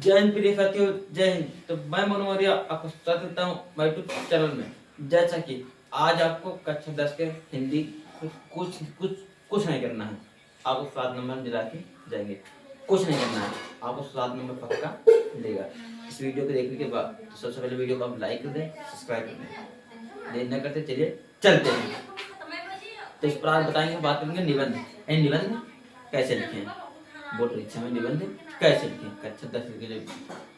जय हिंद प्रिय साथियों, जय हिंद। तो मैं मनु मौर्य आपको स्वागत करता हूँ मेरे यूट्यूब चैनल में। जैसा कि आज आपको कक्षा 10 के हिंदी कुछ कुछ कुछ नहीं करना है। आपको 7 नंबर दिला के जाएंगे। कुछ नहीं करना है, आपको 7 नंबर पक्का मिलेगा। इस वीडियो को देखने के बाद तो सबसे पहले वीडियो को आप लाइक कर दें, सब्सक्राइब कर दें। देर न करते चलिए चलते हैं। तो इस पर आज बताएंगे, बात करेंगे निबंध। निबंध कैसे लिखें, बोर्ड परीक्षा में निबंध कैसे लिखें। कक्षा 10 के जो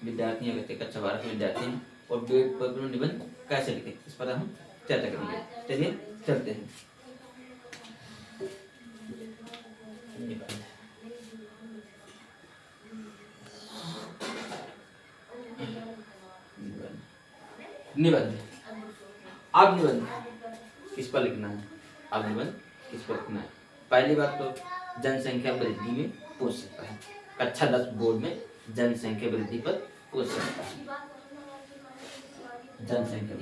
विद्यार्थी हैं, कक्षा 12 के विद्यार्थी हैं, और बीएड पर निबंध कैसे लिखें, इस पर हम चर्चा करेंगे। चलिए चलते हैं। निबंध अब निबंध किस पर लिखना है, अब निबंध किस पर लिखना है। पहली बात तो जनसंख्या वृद्धि में पूछ सकता है। कक्षा 10 बोर्ड में जनसंख्या वृद्धि पर पूछ सकता है। जनसंख्या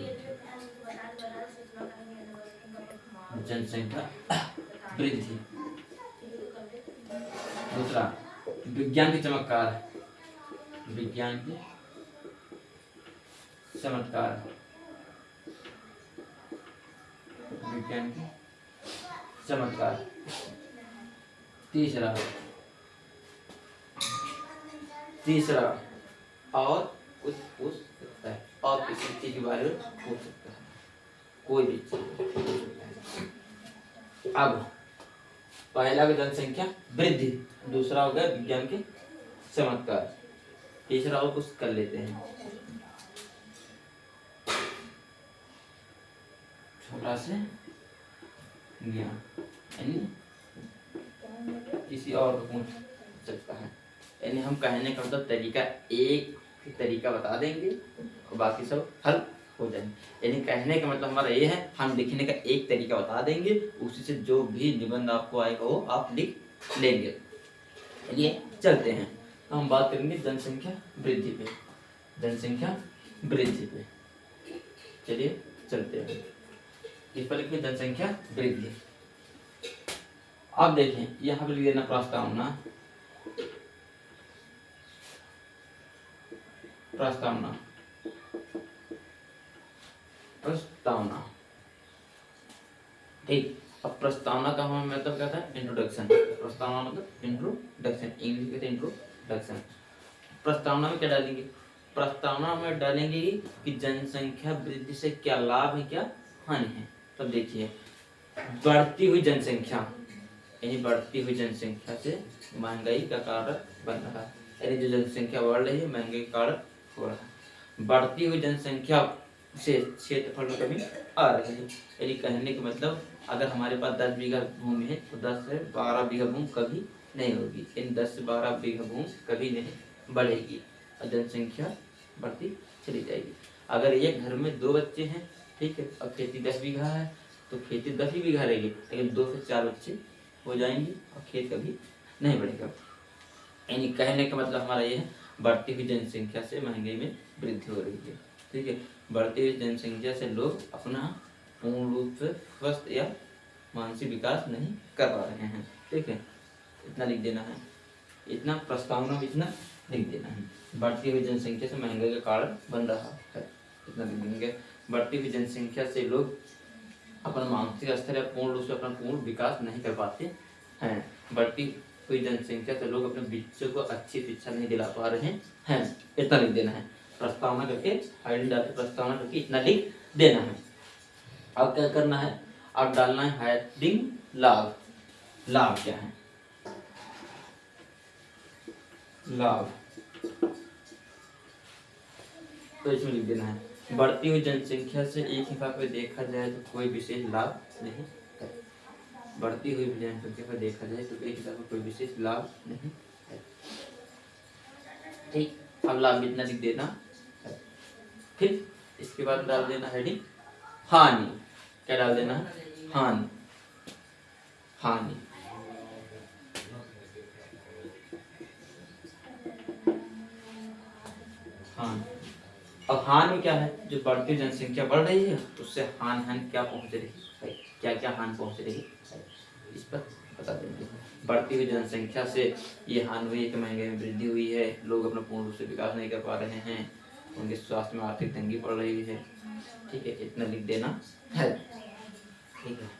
वृद्धि। दूसरा विज्ञान के चमत्कार, विज्ञान के चमत्कार, विज्ञान के चमत्कार। तीसरा और कुछ पूछ सकता है, और किसी चीज के बारे में पूछ सकता है, कोई भी चीज। अब पहला का जनसंख्या वृद्धि, दूसरा हो गया विज्ञान के चमत्कार, तीसरा और कुछ कर लेते हैं। छोटा से ज्ञान किसी और को पूछ सकता है। यानी हम कहने का मतलब तरीका, एक तरीका बता देंगे और बाकी सब हल हो जाएंगे। यानी कहने का मतलब हमारा ये है, हम लिखने का एक तरीका बता देंगे, उसी से जो भी निबंध आपको आएगा वो आप लिख लेंगे। चलिए चलते हैं। हम बात करेंगे जनसंख्या वृद्धि पे, जनसंख्या वृद्धि पे। चलिए चलते हैं। इस पर लिखिए जनसंख्या वृद्धि। अब देखें, यहाँ पर लिख देना प्रस्तावना, प्रस्तावना, प्रस्तावना। ठीक। अब प्रस्तावना का हमारा मतलब क्या था, इंट्रोडक्शन। प्रस्तावना मतलब इंट्रोडक्शन, इंग्लिश कहते हैं इंट्रोडक्शन। प्रस्तावना में क्या डालेंगे, प्रस्तावना में डालेंगे कि जनसंख्या वृद्धि से क्या लाभ है, क्या हानि है। तब देखिए, बढ़ती हुई जनसंख्या, यानी बढ़ती हुई जनसंख्या से महंगाई का कारण बन रहा है। यानी जो जनसंख्या बढ़ रही है, महंगाई का कारण हो रहा है। बढ़ती हुई जनसंख्या से क्षेत्रफल में कमी आ रही है। यानी कहने का मतलब, अगर हमारे पास 10 बीघा भूमि है तो 10 से 12 बीघा भूमि कभी नहीं होगी। इन 10 से 12 बीघा भूमि कभी नहीं बढ़ेगी और जनसंख्या बढ़ती चली जाएगी। अगर एक घर में 2 बच्चे हैं, ठीक है, अब खेती 10 बीघा है तो खेती 10 ही बीघा रहेगी, लेकिन 2 से 4 बच्चे हो जाएंगे और खेत कभी नहीं बढ़ेगा। यानी कहने का मतलब हमारा ये है, बढ़ती हुई जनसंख्या से महंगाई में वृद्धि हो रही है। ठीक है, बढ़ती हुई जनसंख्या से लोग अपना पूर्ण रूप से स्वस्थ या मानसिक विकास नहीं कर पा रहे हैं। ठीक है, इतना लिख देना है, इतना प्रस्तावना में इतना लिख देना है। बढ़ती हुई जनसंख्या से महंगाई का कारण बन रहा है, इतना लिख देंगे। बढ़ती हुई जनसंख्या से लोग अपना मानसिक स्तर या पूर्ण रूप से अपना पूर्ण विकास नहीं कर पाते हैं। बढ़ती हुई जनसंख्या से लोग अपने बच्चों को अच्छी शिक्षा नहीं दिला पा रहे हैं, इतना लिख देना है। प्रस्तावना करके हेडिंग डालकर प्रस्तावना करके इतना लिख देना है। अब क्या करना है, अब डालना है हेडिंग लाभ। लाभ क्या है, लाभ, तो इसमें लिख देना है, बढ़ती हुई जनसंख्या से एक ही बात पे देखा जाए तो कोई विशेष लाभ नहीं है। बढ़ती हुई जनसंख्या पर देखा जाए तो एक हिसाब से कोई विशेष लाभ नहीं है। ठीक, अब लाभ इतना लिख देना है। फिर इसके बाद डाल देना हेडिंग हानि। क्या डाल देना है, हानि, हानि। हानि, अब हानि क्या है, जो बढ़ती जनसंख्या बढ़ रही है उससे हानि क्या पहुंच रही है, क्या क्या हानि पहुंच रही है, इस पर बता देंगे। बढ़ती हुई जनसंख्या से ये हानि हुई है कि महंगाई में वृद्धि हुई है, लोग अपना पूर्ण रूप से विकास नहीं कर पा रहे हैं, उनके स्वास्थ्य में आर्थिक तंगी पड़ रही है। ठीक है, इतना लिख देना है। ठीक है,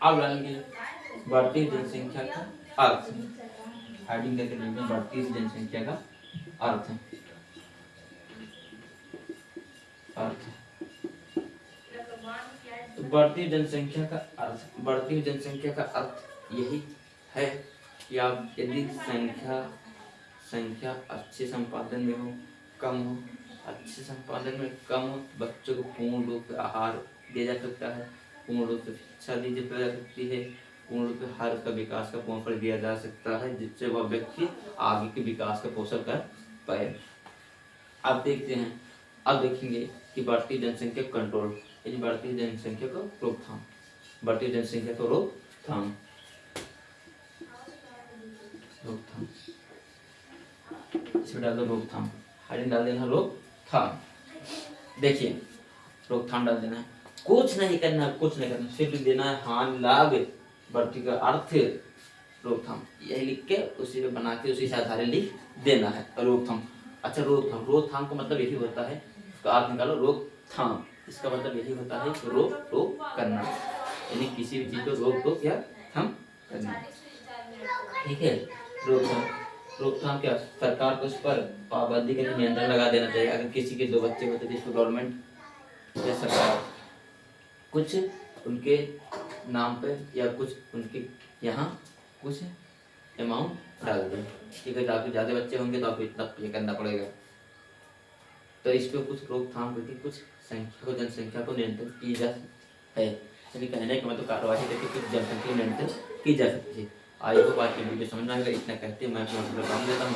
अब डालेंगे बढ़ती हुई जनसंख्या का अर्थ, हेडिंग करके लिखेंगे बढ़ती हुई जनसंख्या का अर्थ। तो बढ़ती जनसंख्या का अर्थ, बढ़ती हुई जनसंख्या का अर्थ यही है कि आप यदि संख्या अच्छे संपादन में हो, कम हो, अच्छे संपादन में कम हो, बच्चों को पूर्ण रूप से आहार दिया जा सकता है, पूर्ण रूप से शिक्षा दी जा सकती है, पूर्ण रूप से हर का विकास का पूर्ण फल दिया जा सकता है, जिससे वह व्यक्ति आगे के विकास का पोषण कर पाए। अब देखते हैं, अब देखेंगे कि बढ़ती जनसंख्या कंट्रोल, यानी बढ़ती जनसंख्या को रोकथाम, बढ़ती जनसंख्या को रोकथाम, रोकथाम इसमें डाल दो रोकथाम, हेडिंग डाल देना रोकथाम। देखिए रोकथाम डाल देना है, कुछ नहीं करना, कुछ नहीं करना, सिर्फ देना है हानि लाभ बढ़ती का अर्थ रोकथाम, यही लिख के उसी पे बना के उसी से आधार लिख देना है रोकथाम। अच्छा रोकथाम, रोकथाम का मतलब यही होता है, इसका अर्थ निकालो रोकथाम, इसका मतलब यही होता है रोक करना, यानी किसी भी चीज को रोक या थम करना। ठीक है, रोकथाम, रोकथाम क्या, सरकार को उस पर पाबंदी का नियंत्रण लगा देना चाहिए। अगर किसी के 2 बच्चे होते जिसको गवर्नमेंट या सरकार कुछ उनके नाम पे या कुछ उनके यहाँ कुछ अमाउंट डाल दें, ठीक है, ताकि ज़्यादा बच्चे होंगे तो आपको इतना पे करना पड़ेगा। तो इस पर कुछ रोकथाम करके कुछ संख्या को, जनसंख्या को नियंत्रण की जा है, यानी कहने का मतलब कार्यवाही करके कुछ जनसंख्या नियंत्रण की जा सकती है। आई होप आज की वीडियो समझ में आएगा, इतना कहते हैं मैं अपना काम देता हूँ।